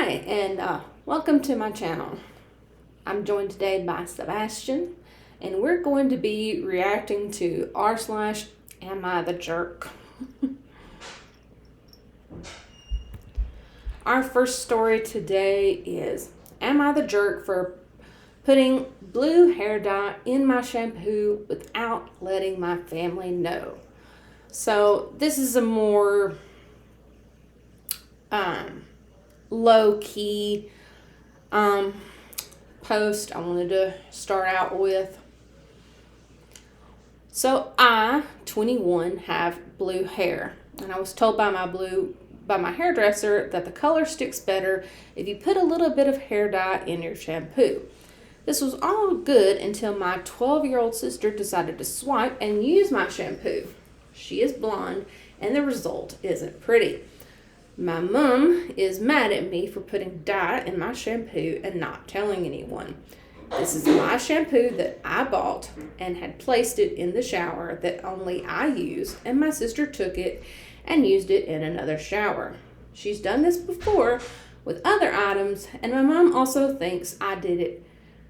Hi, and welcome to my channel. I'm joined today by Sebastian, and we're going to be reacting to r/Am I the Jerk? Our first story today is, am I the jerk for putting blue hair dye in my shampoo without letting my family know? So this is a more low-key post I wanted to start out with. So I, 21, have blue hair, and I was told by my hairdresser that the color sticks better if you put a little bit of hair dye in your shampoo. This was all good until my 12-year-old sister decided to swipe and use my shampoo. She is blonde, and the result isn't pretty. My mom is mad at me for putting dye in my shampoo and not telling anyone. This is my shampoo that I bought and had placed it in the shower that only I use, and my sister took it and used it in another shower. She's done this before with other items, and my mom also thinks I did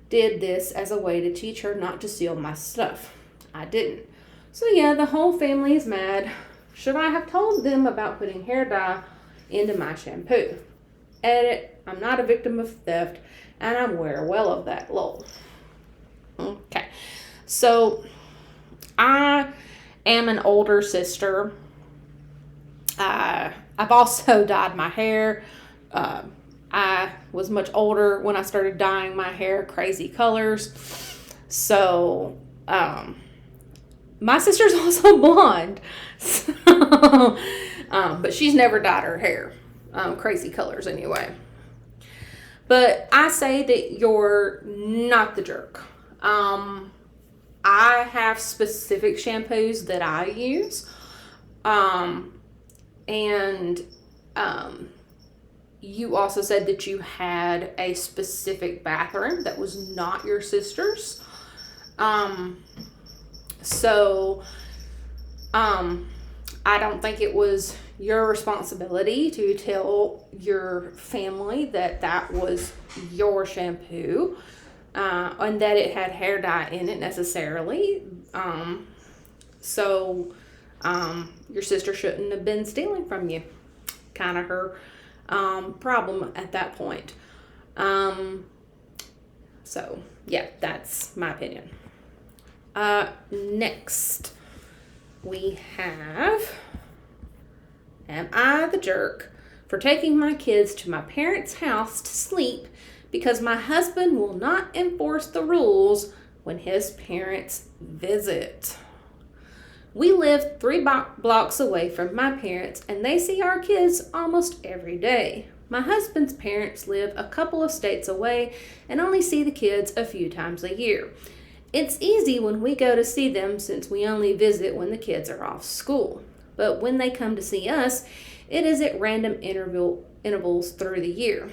this as a way to teach her not to steal my stuff. I didn't. So yeah, the whole family is mad. Should I have told them about putting hair dye into my shampoo? Edit, I'm not a victim of theft, and I'm aware well of that. Lol. Okay, so I am an older sister. I've also dyed my hair. I was much older when I started dyeing my hair crazy colors. So my sister's also blonde. So, but she's never dyed her hair crazy colors anyway. But I say that you're not the jerk. I have specific shampoos that I use. You also said that you had a specific bathroom that was not your sister's. I don't think it was your responsibility to tell your family that that was your shampoo, and that it had hair dye in it necessarily. Your sister shouldn't have been stealing from you. Kind of her problem at that point. So yeah, that's my opinion. Next we have, am I the jerk for taking my kids to my parents' house to sleep because my husband will not enforce the rules when his parents visit? We live 3 blocks away from my parents, and they see our kids almost every day. My husband's parents live a couple of states away and only see the kids a few times a year. It's easy when we go to see them since we only visit when the kids are off school. But when they come to see us, it is at random intervals through the year.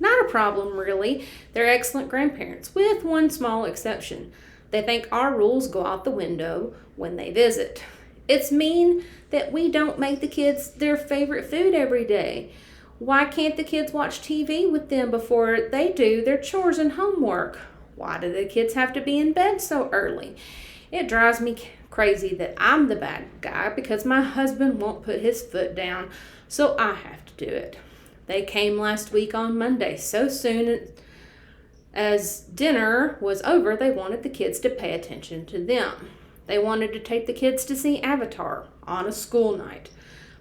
Not a problem, really. They're excellent grandparents, with one small exception. They think our rules go out the window when they visit. It's mean that we don't make the kids their favorite food every day. Why can't the kids watch TV with them before they do their chores and homework? Why do the kids have to be in bed so early? It drives me crazy that I'm the bad guy because my husband won't put his foot down, so I have to do it. They came last week on Monday. So soon as dinner was over, they wanted the kids to pay attention to them. They wanted to take the kids to see Avatar on a school night.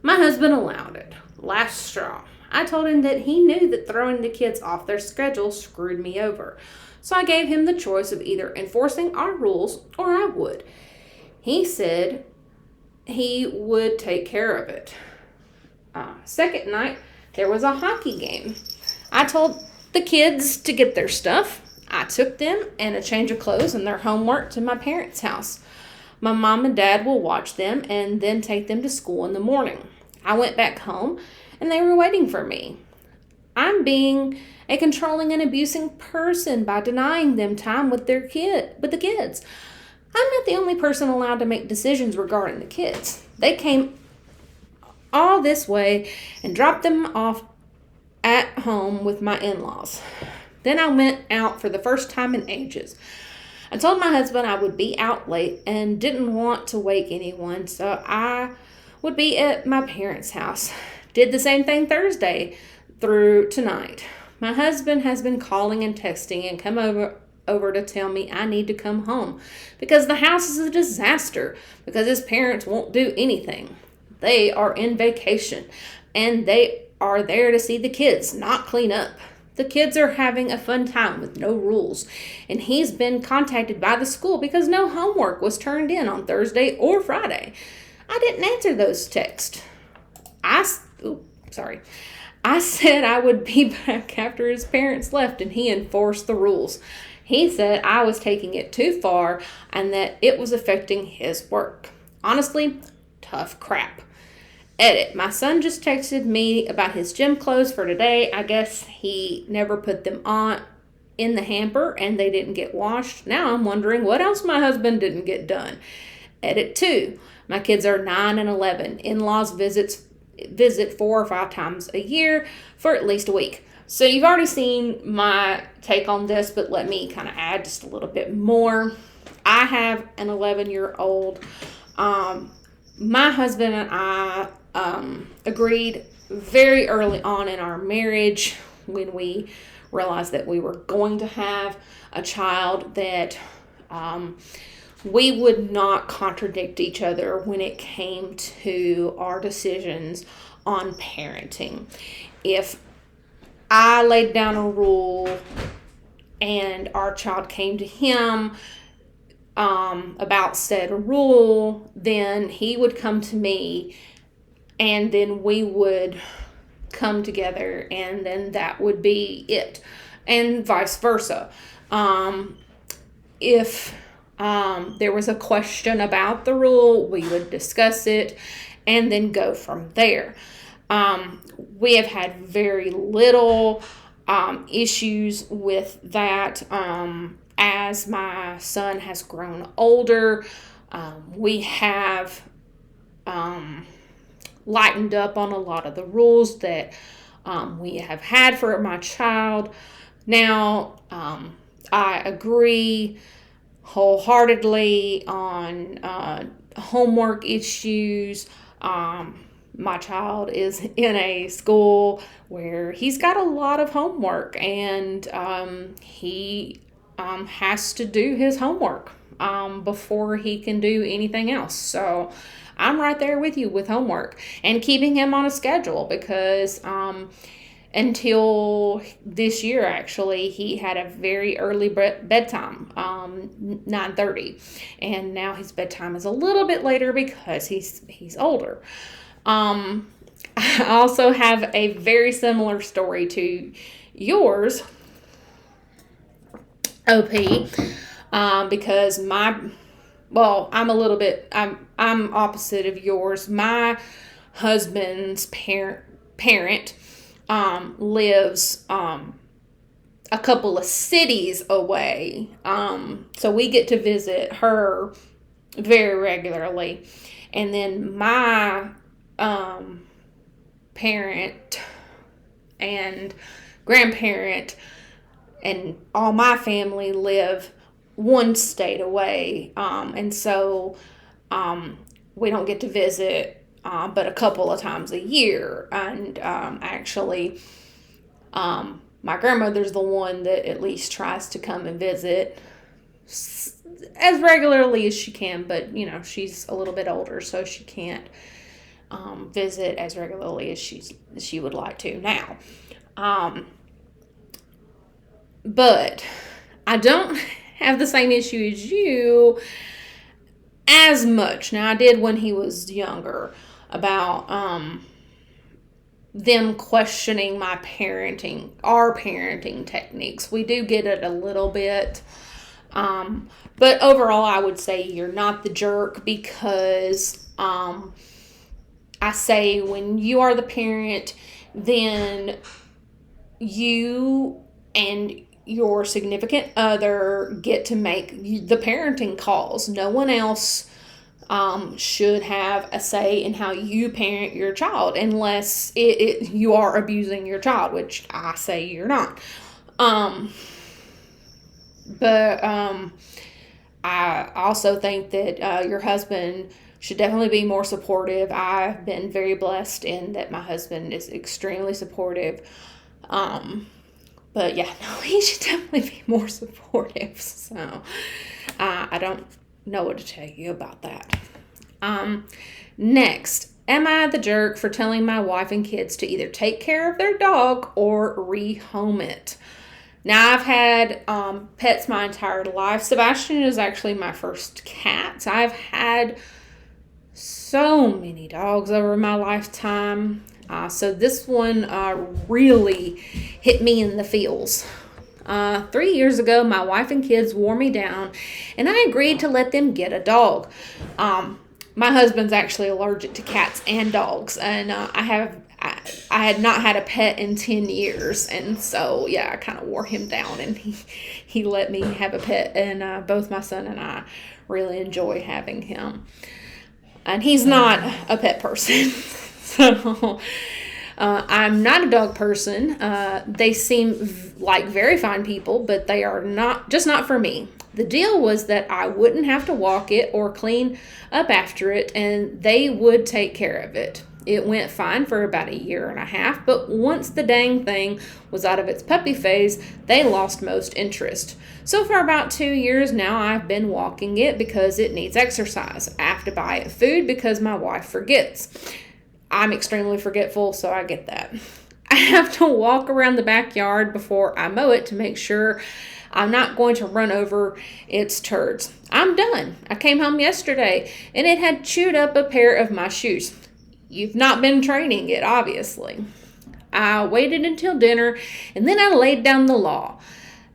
My husband allowed it. Last straw. I told him that he knew that throwing the kids off their schedule screwed me over. So I gave him the choice of either enforcing our rules or I would. He said he would take care of it. Second night, there was a hockey game. I told the kids to get their stuff. I took them and a change of clothes and their homework to my parents' house. My mom and dad will watch them and then take them to school in the morning. I went back home and they were waiting for me. I'm being a controlling and abusing person by denying them time with the kids. I'm not the only person allowed to make decisions regarding the kids. They came all this way and dropped them off at home with my in-laws. Then I went out for the first time in ages. I told my husband I would be out late and didn't want to wake anyone, so I would be at my parents' house. Did the same thing Thursday through tonight. My husband has been calling and texting and come over to tell me I need to come home because the house is a disaster because his parents won't do anything. They are in vacation and they are there to see the kids, not clean up. The kids are having a fun time with no rules, and he's been contacted by the school because no homework was turned in on Thursday or Friday. I didn't answer those texts. I said I would be back after his parents left, and he enforced the rules. He said I was taking it too far and that it was affecting his work. Honestly, tough crap. Edit. My son just texted me about his gym clothes for today. I guess he never put them on in the hamper and they didn't get washed. Now I'm wondering what else my husband didn't get done. Edit 2. My kids are 9 and 11. In-laws visit 4 or 5 times a year for at least a week. So you've already seen my take on this, but let me kind of add just a little bit more. I have an 11-year-old. My husband and I agreed very early on in our marriage when we realized that we were going to have a child that we would not contradict each other when it came to our decisions on parenting. If I laid down a rule and our child came to him about said rule, then he would come to me and then we would come together and then that would be it, and vice versa. If there was a question about the rule, we would discuss it and then go from there. We have had very little issues with that. As my son has grown older, we have lightened up on a lot of the rules that we have had for my child. Now, I agree wholeheartedly on homework issues. My child is in a school where he's got a lot of homework, and he has to do his homework before he can do anything else. So I'm right there with you with homework and keeping him on a schedule because until this year, actually, he had a very early bedtime, 9:30, and now his bedtime is a little bit later because he's older. I also have a very similar story to yours, OP, because I'm opposite of yours. My husband's parent lives a couple of cities away, so we get to visit her very regularly. And then my parent and grandparent and all my family live one state away, and so we don't get to visit but a couple of times a year. And actually, my grandmother's the one that at least tries to come and visit as regularly as she can, but she's a little bit older, so she can't visit as regularly as she would like to now. But I don't have the same issue as you as much. Now, I did when he was younger about them questioning our parenting techniques. We do get it a little bit. But overall, I would say you're not the jerk because I say when you are the parent, then you and your significant other get to make the parenting calls. No one else should have a say in how you parent your child, unless you are abusing your child, which I say you're not. But I also think that your husband should definitely be more supportive. I've been very blessed in that my husband is extremely supportive. But yeah, no, he should definitely be more supportive. So I don't know what to tell you about that. Next, am I the jerk for telling my wife and kids to either take care of their dog or rehome it? Now, I've had pets my entire life. Sebastian is actually my first cat. I've had so many dogs over my lifetime. So this one really hit me in the feels. 3 years ago, my wife and kids wore me down, and I agreed to let them get a dog. My husband's actually allergic to cats and dogs, and I had not had a pet in 10 years, and so yeah, I kind of wore him down, and he let me have a pet, and both my son and I really enjoy having him. And he's not a pet person, so I'm not a dog person. They seem like very fine people, but they are not for me. The deal was that I wouldn't have to walk it or clean up after it, and they would take care of it. It went fine for about 1.5 years, but once the dang thing was out of its puppy phase, they lost most interest. So for about 2 years now, I've been walking it because it needs exercise. I have to buy it food because my wife forgets. I'm extremely forgetful, so I get that. I have to walk around the backyard before I mow it to make sure I'm not going to run over its turds. I'm done. I came home yesterday, and it had chewed up a pair of my shoes. You've not been training it, obviously. I waited until dinner, and then I laid down the law.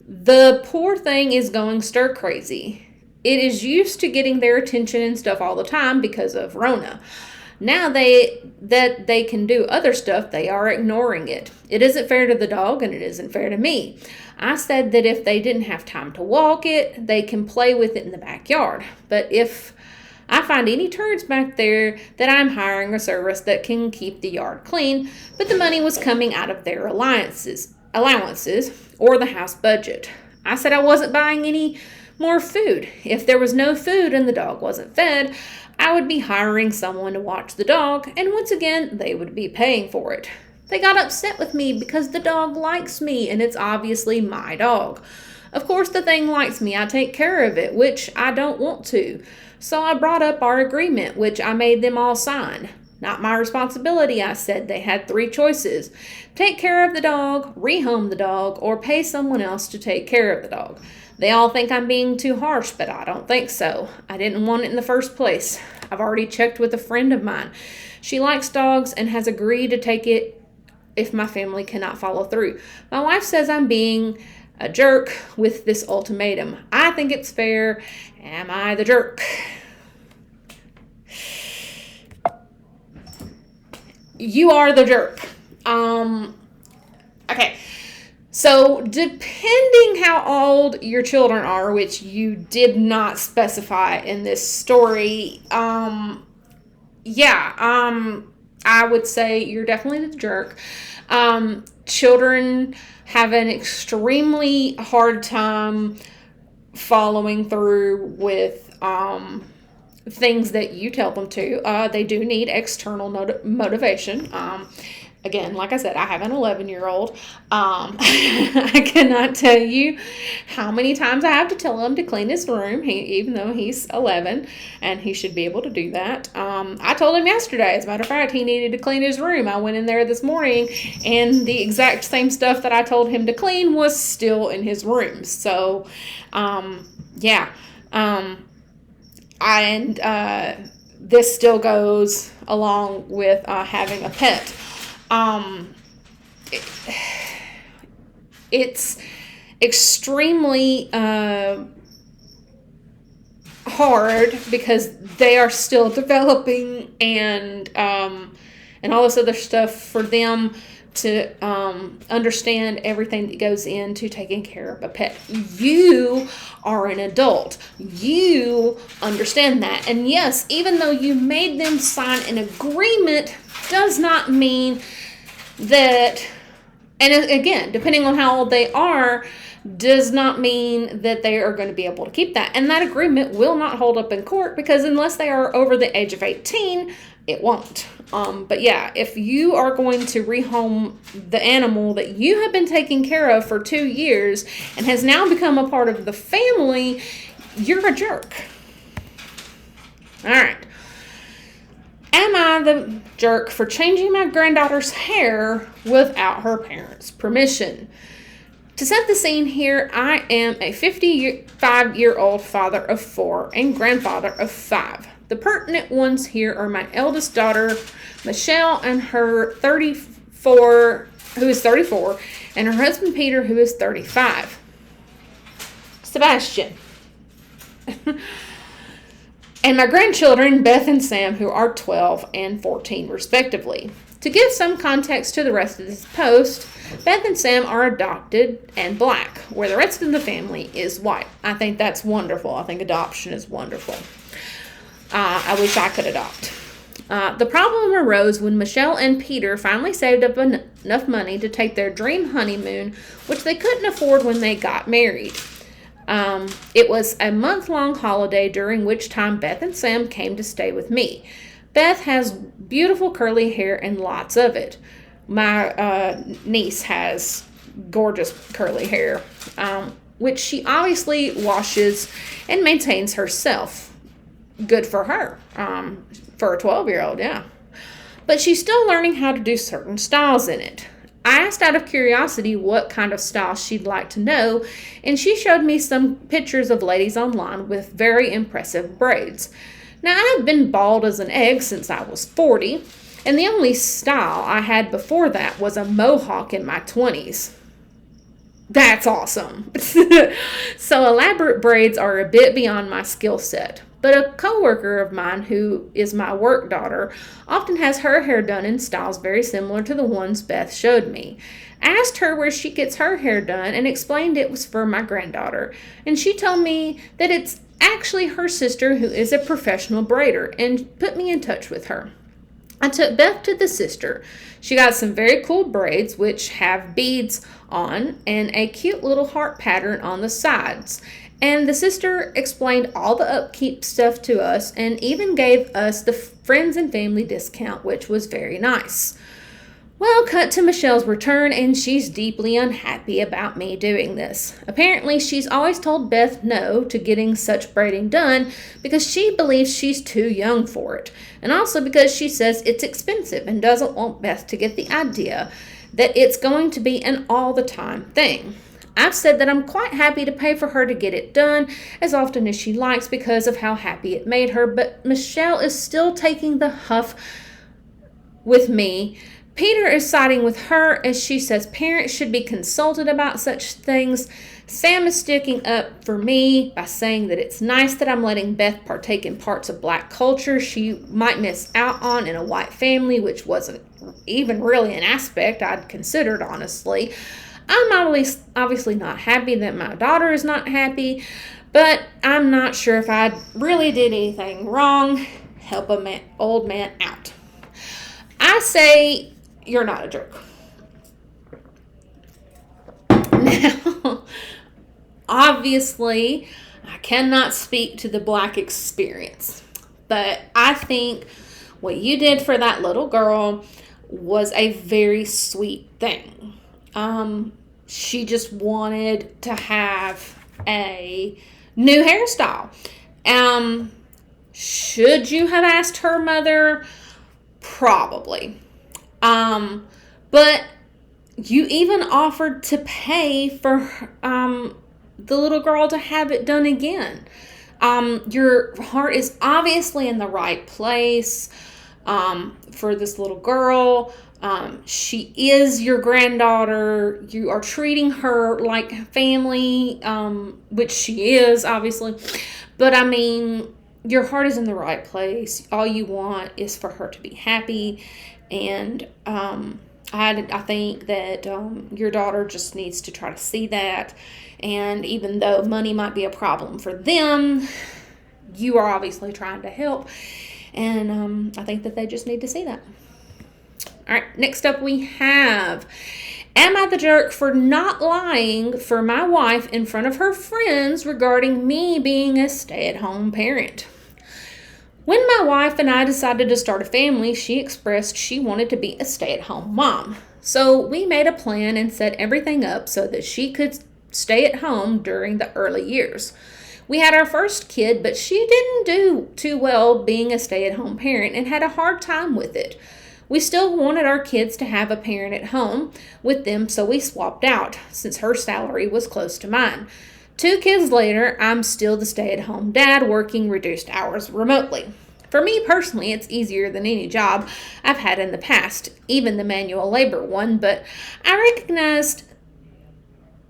The poor thing is going stir crazy. It is used to getting their attention and stuff all the time because of Rona. Now that they can do other stuff, they are ignoring it. It isn't fair to the dog, and it isn't fair to me. I said that if they didn't have time to walk it, they can play with it in the backyard. But if I find any turds back there, that I'm hiring a service that can keep the yard clean, but the money was coming out of their allowances or the house budget. I said I wasn't buying any more food. If there was no food and the dog wasn't fed, I would be hiring someone to watch the dog, and once again, they would be paying for it. They got upset with me because the dog likes me, and it's obviously my dog. Of course, the thing likes me. I take care of it, which I don't want to. So I brought up our agreement, which I made them all sign. Not my responsibility, I said. They had 3 choices. Take care of the dog, rehome the dog, or pay someone else to take care of the dog. They all think I'm being too harsh, but I don't think so. I didn't want it in the first place. I've already checked with a friend of mine. She likes dogs and has agreed to take it if my family cannot follow through. My wife says I'm being a jerk with this ultimatum. I think it's fair. Am I the jerk? You are the jerk. Okay. So, depending how old your children are, which you did not specify in this story, I would say you're definitely the jerk. Children have an extremely hard time following through with things that you tell them to. They do need external motivation. Again, like I said, I have an 11-year-old. I cannot tell you how many times I have to tell him to clean his room, even though he's 11, and he should be able to do that. I told him yesterday, as a matter of fact, he needed to clean his room. I went in there this morning, and the exact same stuff that I told him to clean was still in his room. So, this still goes along with having a pet. It's extremely hard because they are still developing, and all this other stuff for them to understand everything that goes into taking care of a pet. You are an adult. You understand that. And yes, even though you made them sign an agreement, does not mean that, and again, depending on how old they are, does not mean that they are going to be able to keep that. And that agreement will not hold up in court, because unless they are over the age of 18, it won't. But yeah, if you are going to rehome the animal that you have been taking care of for 2 years and has now become a part of the family, you're a jerk. All right. Am I the jerk for changing my granddaughter's hair without her parents' permission? To set the scene here, I am a 55-year-old father of 4 and grandfather of 5. The pertinent ones here are my eldest daughter, Michelle, and her who is 34, and her husband, Peter, who is 35. Sebastian. And my grandchildren, Beth and Sam, who are 12 and 14, respectively. To give some context to the rest of this post, Beth and Sam are adopted and black, where the rest of the family is white. I think that's wonderful. I think adoption is wonderful. I wish I could adopt. The problem arose when Michelle and Peter finally saved up enough money to take their dream honeymoon, which they couldn't afford when they got married. It was a month-long holiday, during which time Beth and Sam came to stay with me. Beth has beautiful curly hair and lots of it. My niece has gorgeous curly hair, which she obviously washes and maintains herself. Good for her, for a 12-year-old, yeah. But she's still learning how to do certain styles in it. I asked out of curiosity what kind of style she'd like to know, and she showed me some pictures of ladies online with very impressive braids. Now, I've been bald as an egg since I was 40, and the only style I had before that was a mohawk in my 20s. That's awesome. So elaborate braids are a bit beyond my skill set. But a coworker of mine, who is my work daughter, often has her hair done in styles very similar to the ones Beth showed me. I asked her where she gets her hair done and explained it was for my granddaughter. And she told me that it's actually her sister, who is a professional braider, and put me in touch with her. I took Beth to the sister. She got some very cool braids, which have beads on and a cute little heart pattern on the sides. And the sister explained all the upkeep stuff to us and even gave us the friends and family discount, which was very nice. Well, cut to Michelle's return, and she's deeply unhappy about me doing this. Apparently, she's always told Beth no to getting such braiding done because she believes she's too young for it. And also because she says it's expensive and doesn't want Beth to get the idea that it's going to be an all-the-time thing. I've said that I'm quite happy to pay for her to get it done as often as she likes because of how happy it made her, but Michelle is still taking the huff with me. Peter is siding with her as she says parents should be consulted about such things. Sam is sticking up for me by saying that it's nice that I'm letting Beth partake in parts of black culture she might miss out on in a white family, which wasn't even really an aspect I'd considered, honestly. I'm obviously not happy that my daughter is not happy, but I'm not sure if I really did anything wrong. Help an old man out. I say you're not a jerk. Now, obviously, I cannot speak to the black experience, but I think what you did for that little girl was a very sweet thing. She just wanted to have a new hairstyle. Should you have asked her mother? Probably. But you even offered to pay for the little girl to have it done again. Your heart is obviously in the right place for this little girl. She is your granddaughter. You are treating her like family, which she is, obviously. But I mean, your heart is in the right place. All you want is for her to be happy. And I think that your daughter just needs to try to see that. And even though money might be a problem for them, you are obviously trying to help. And I think that they just need to see that. All right, next up we have, am I the jerk for not lying for my wife in front of her friends regarding me being a stay-at-home parent? When my wife and I decided to start a family, she expressed she wanted to be a stay-at-home mom. So we made a plan and set everything up so that she could stay at home during the early years. We had our first kid, but she didn't do too well being a stay-at-home parent and had a hard time with it. We still wanted our kids to have a parent at home with them, so we swapped out since her salary was close to mine. 2 kids later, I'm still the stay-at-home dad working reduced hours remotely. For me personally, it's easier than any job I've had in the past, even the manual labor one, but I recognized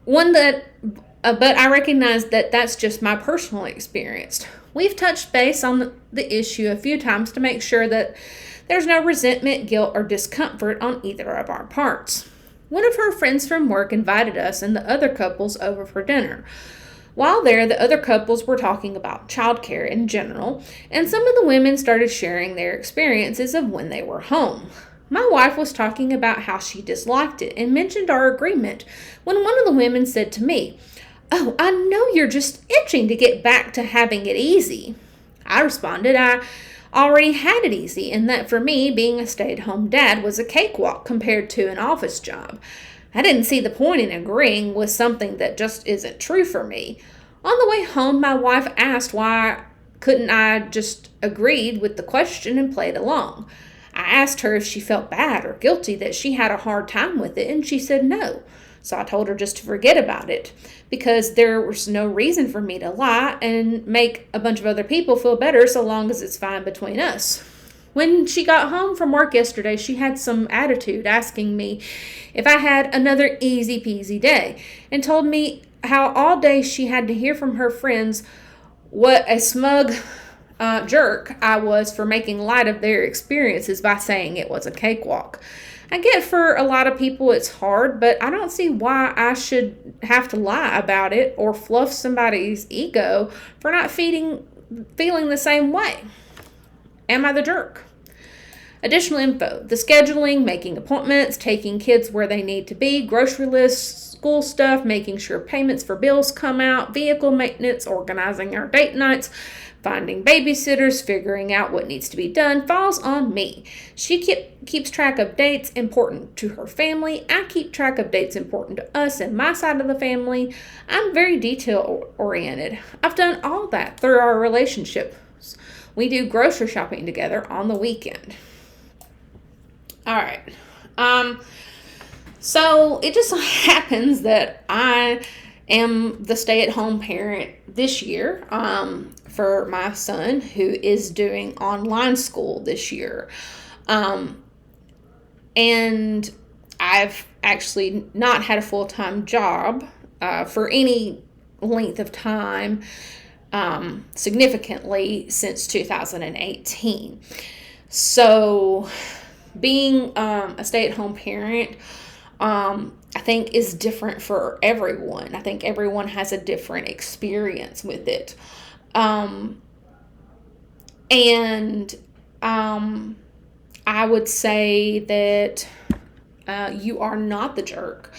that that's just my personal experience. We've touched base on the issue a few times to make sure that there's no resentment, guilt, or discomfort on either of our parts. One of her friends from work invited us and the other couples over for dinner. While there, the other couples were talking about childcare in general, and some of the women started sharing their experiences of when they were home. My wife was talking about how she disliked it and mentioned our agreement when one of the women said to me, "Oh, I know you're just itching to get back to having it easy." I responded, I already had it easy, and that for me, being a stay-at-home dad was a cakewalk compared to an office job. I didn't see the point in agreeing with something that just isn't true for me. On the way home, my wife asked why couldn't I just agreed with the question and played along. I asked her if she felt bad or guilty that she had a hard time with it, and she said no. So I told her just to forget about it because there was no reason for me to lie and make a bunch of other people feel better so long as it's fine between us. When she got home from work yesterday, she had some attitude asking me if I had another easy peasy day and told me how all day she had to hear from her friends what a smug jerk I was for making light of their experiences by saying it was a cakewalk. I get for a lot of people it's hard, but I don't see why I should have to lie about it or fluff somebody's ego for not feeling the same way. Am I the jerk? Additional info: the scheduling, making appointments, taking kids where they need to be, grocery lists, school stuff, making sure payments for bills come out, vehicle maintenance, organizing our date nights, finding babysitters, figuring out what needs to be done falls on me. She keeps track of dates important to her family. I keep track of dates important to us and my side of the family. I'm very detail oriented. I've done all that through our relationship. We do grocery shopping together on the weekend. All right. So it just so happens that I am the stay-at-home parent this year for my son who is doing online school this year. And I've actually not had a full-time job for any length of time significantly since 2018. So being a stay-at-home parent, I think is different for everyone. I think everyone has a different experience with it. I would say that you are not the jerk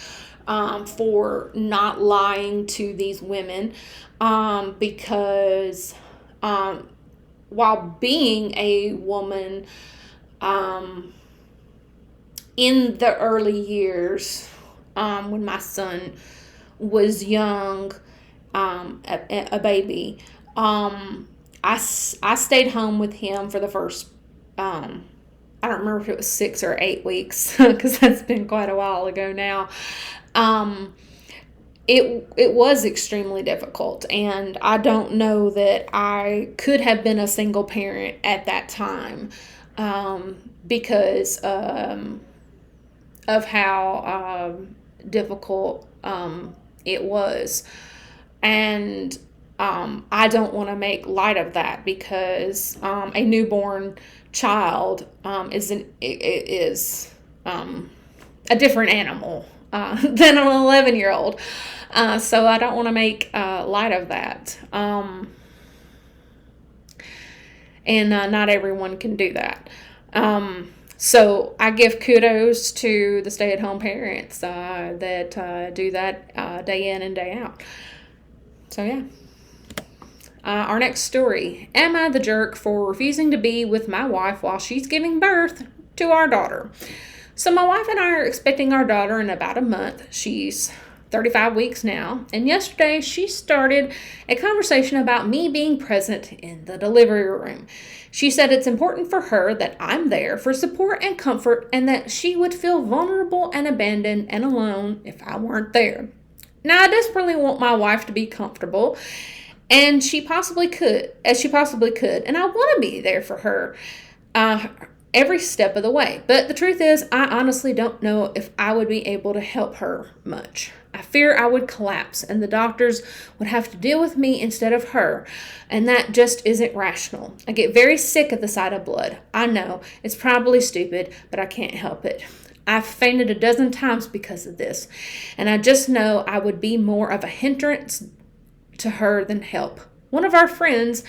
for not lying to these women because while being a woman in the early years, when my son was young, a baby, I stayed home with him for the first, I don't remember if it was 6 or 8 weeks, because that's been quite a while ago now. It was extremely difficult, and I don't know that I could have been a single parent at that time, because of how difficult it was. And I don't want to make light of that because a newborn child is a different animal than an 11-year-old. So I don't want to make light of that. And not everyone can do that. So I give kudos to the stay-at-home parents that do that day in and day out. So yeah. Our next story. Am I the jerk for refusing to be with my wife while she's giving birth to our daughter? So my wife and I are expecting our daughter in about a month. She's 35 weeks now. And yesterday she started a conversation about me being present in the delivery room. She said it's important for her that I'm there for support and comfort, and that she would feel vulnerable and abandoned and alone if I weren't there. Now, I desperately want my wife to be comfortable, and she possibly could, and I want to be there for her every step of the way. But the truth is, I honestly don't know if I would be able to help her much. I fear I would collapse, and the doctors would have to deal with me instead of her, and that just isn't rational. I get very sick at the sight of blood. I know, it's probably stupid, but I can't help it. I've fainted a dozen times because of this, and I just know I would be more of a hindrance to her than help. One of our friends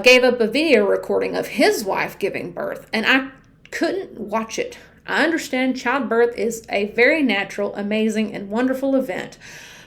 gave up a video recording of his wife giving birth, and I couldn't watch it. I understand childbirth is a very natural, amazing, and wonderful event,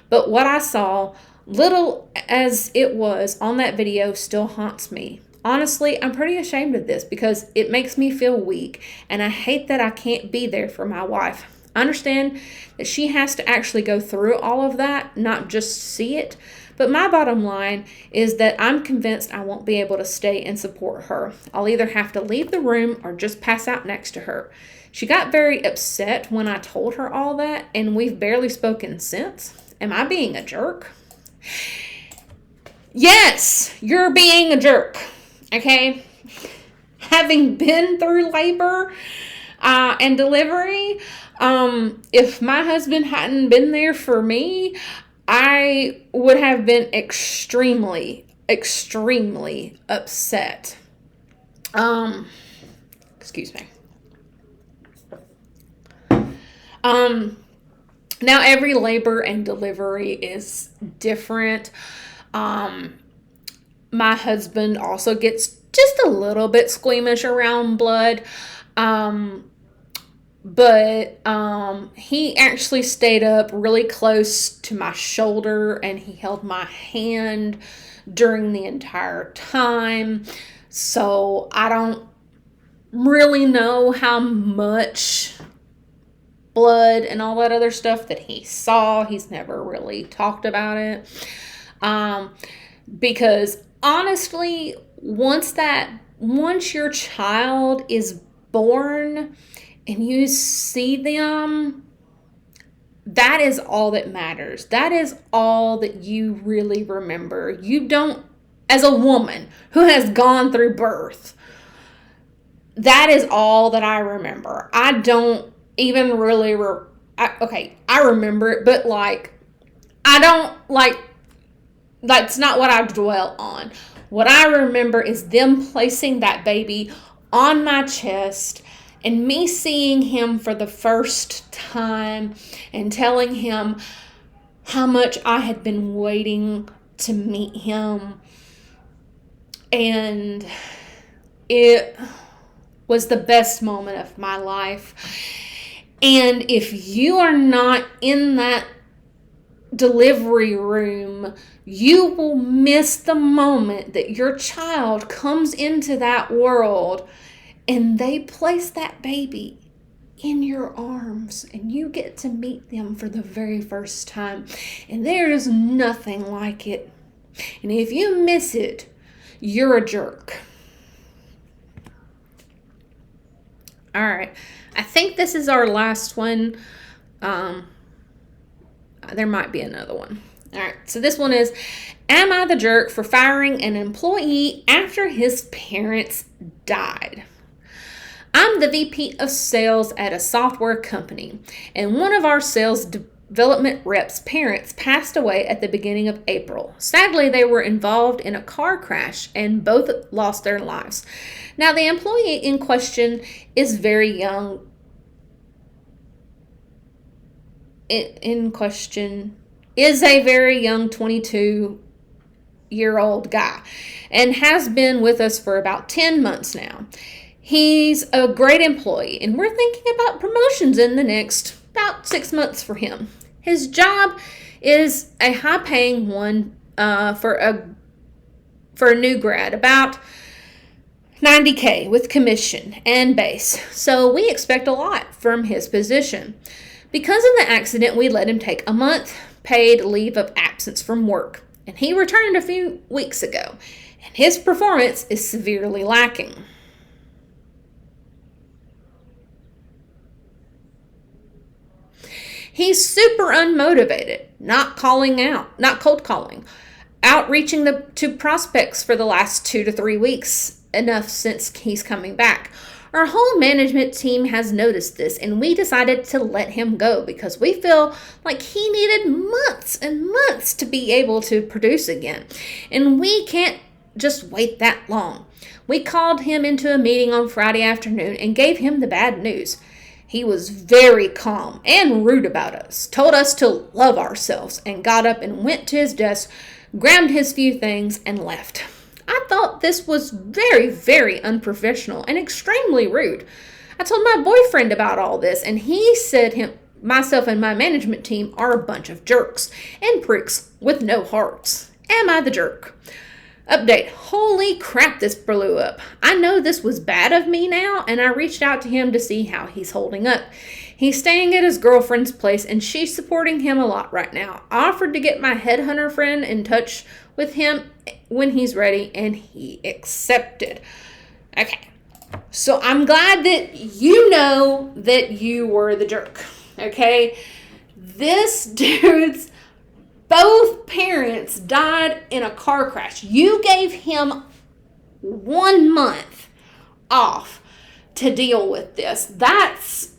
but what I saw, little as it was on that video, still haunts me. Honestly, I'm pretty ashamed of this because it makes me feel weak, and I hate that I can't be there for my wife. I understand that she has to actually go through all of that, not just see it. But my bottom line is that I'm convinced I won't be able to stay and support her. I'll either have to leave the room or just pass out next to her. She got very upset when I told her all that, and we've barely spoken since. Am I being a jerk? Yes, you're being a jerk. Okay? Having been through labor and delivery, if my husband hadn't been there for me, I would have been extremely, extremely upset. Excuse me. Now every labor and delivery is different. My husband also gets just a little bit squeamish around blood. But he actually stayed up really close to my shoulder, and he held my hand during the entire time. So I don't really know how much blood and all that other stuff that he saw. He's never really talked about it. Because honestly, once your child is born and you see them, that is all that matters. That is all that you really remember. You don't, as a woman who has gone through birth, that is all that I remember. I don't even really, I remember it, but that's not what I dwell on. What I remember is them placing that baby on my chest and me seeing him for the first time and telling him how much I had been waiting to meet him. And it was the best moment of my life. And if you are not in that delivery room, you will miss the moment that your child comes into that world and they place that baby in your arms and you get to meet them for the very first time. And there is nothing like it. And if you miss it, you're a jerk. All right. I think this is our last one. There might be another one. All right. So this one is, am I the jerk for firing an employee after his parents died? I'm the VP of sales at a software company, and one of our sales development reps' parents passed away at the beginning of April. Sadly, they were involved in a car crash and both lost their lives. Now, the employee in question is very young, in question is a very young 22-year-old guy and has been with us for about 10 months now. He's a great employee, and we're thinking about promotions in the next about 6 months for him. His job is a high-paying one for a new grad, about $90K with commission and base. So we expect a lot from his position. Because of the accident, we let him take a month paid leave of absence from work, and he returned a few weeks ago, and his performance is severely lacking. He's super unmotivated, not cold calling, outreaching to prospects for the last 2 to 3 weeks, enough since he's coming back. Our whole management team has noticed this, and we decided to let him go because we feel like he needed months and months to be able to produce again, and we can't just wait that long. We called him into a meeting on Friday afternoon and gave him the bad news. He was very calm and rude about us, told us to love ourselves, and got up and went to his desk, grabbed his few things, and left. I thought this was very, very unprofessional and extremely rude. I told my boyfriend about all this, and he said myself and my management team are a bunch of jerks and pricks with no hearts. Am I the jerk? Update. Holy crap, this blew up. I know this was bad of me now, and I reached out to him to see how he's holding up. He's staying at his girlfriend's place, and she's supporting him a lot right now. I offered to get my headhunter friend in touch with him when he's ready, and he accepted. Okay, so I'm glad that you know that you were the jerk, okay? This dude's both parents died in a car crash. You gave him 1 month off to deal with this. That's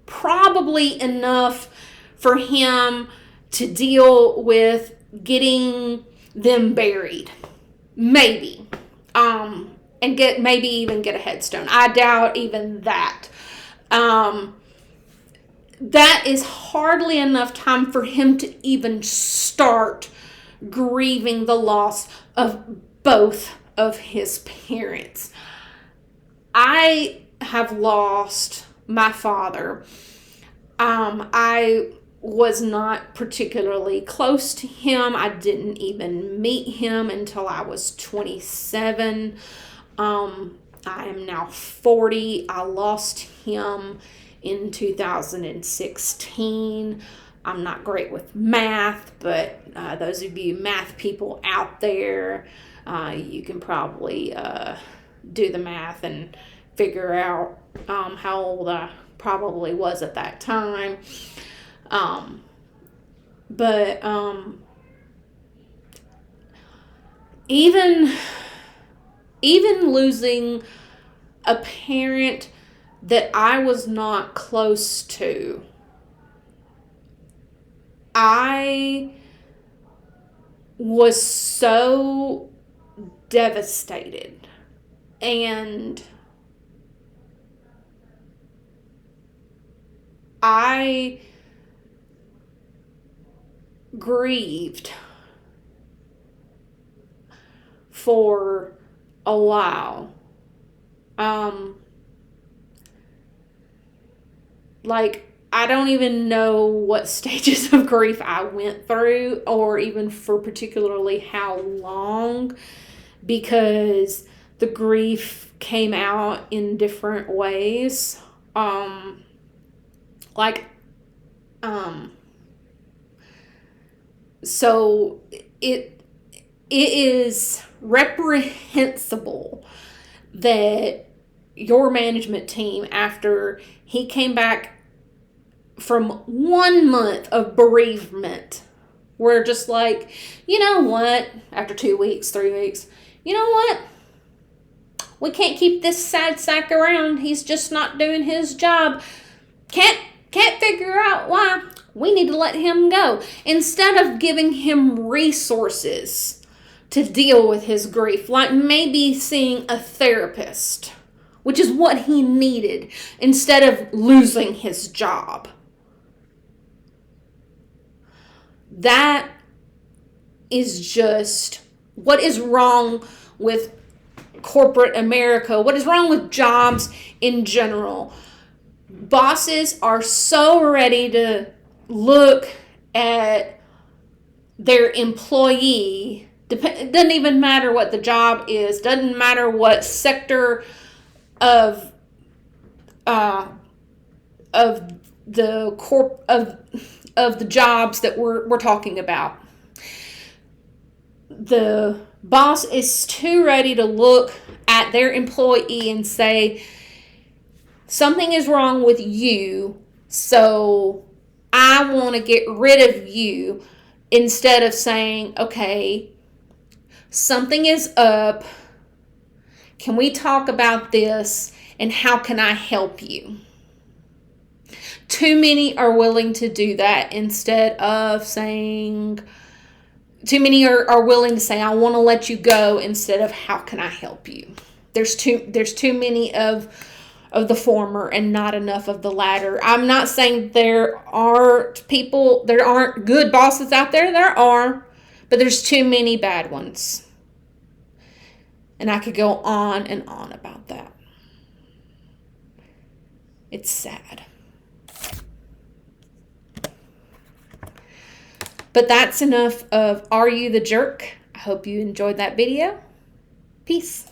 probably enough for him to deal with getting them buried. Maybe. And maybe even get a headstone. I doubt even that. That is hardly enough time for him to even start grieving the loss of both of his parents. I have lost my father. I was not particularly close to him. I didn't even meet him until I was 27. I am now 40. I lost him in 2016. I'm not great with math, but those of you math people out there, you can probably do the math and figure out how old I probably was at that time. But even losing a parent that I was not close to, I was so devastated, and I grieved for a while. I don't even know what stages of grief I went through, or even for particularly how long, because the grief came out in different ways. So it is reprehensible that your management team, after he came back from 1 month of bereavement, were just like, you know what, after 2 weeks, 3 weeks, you know what, we can't keep this sad sack around. He's just not doing his job. Can't figure out why. We need to let him go. Instead of giving him resources to deal with his grief, like maybe seeing a therapist, which is what he needed, instead of losing his job. That is just what is wrong with corporate America, what is wrong with jobs in general. Bosses are so ready to look at their employee. It doesn't even matter what the job is, doesn't matter what sector of the jobs that we're talking about. The boss is too ready to look at their employee and say, something is wrong with you, so I want to get rid of you, instead of saying, okay, something is up. Can we talk about this, and how can I help you? Too many are willing to do that instead of saying, too many are willing to say, I want to let you go, instead of how can I help you? There's too many of the former and not enough of the latter. I'm not saying there aren't good bosses out there. There are, but there's too many bad ones. And I could go on and on about that. It's sad. But that's enough of Are You the Jerk? I hope you enjoyed that video. Peace.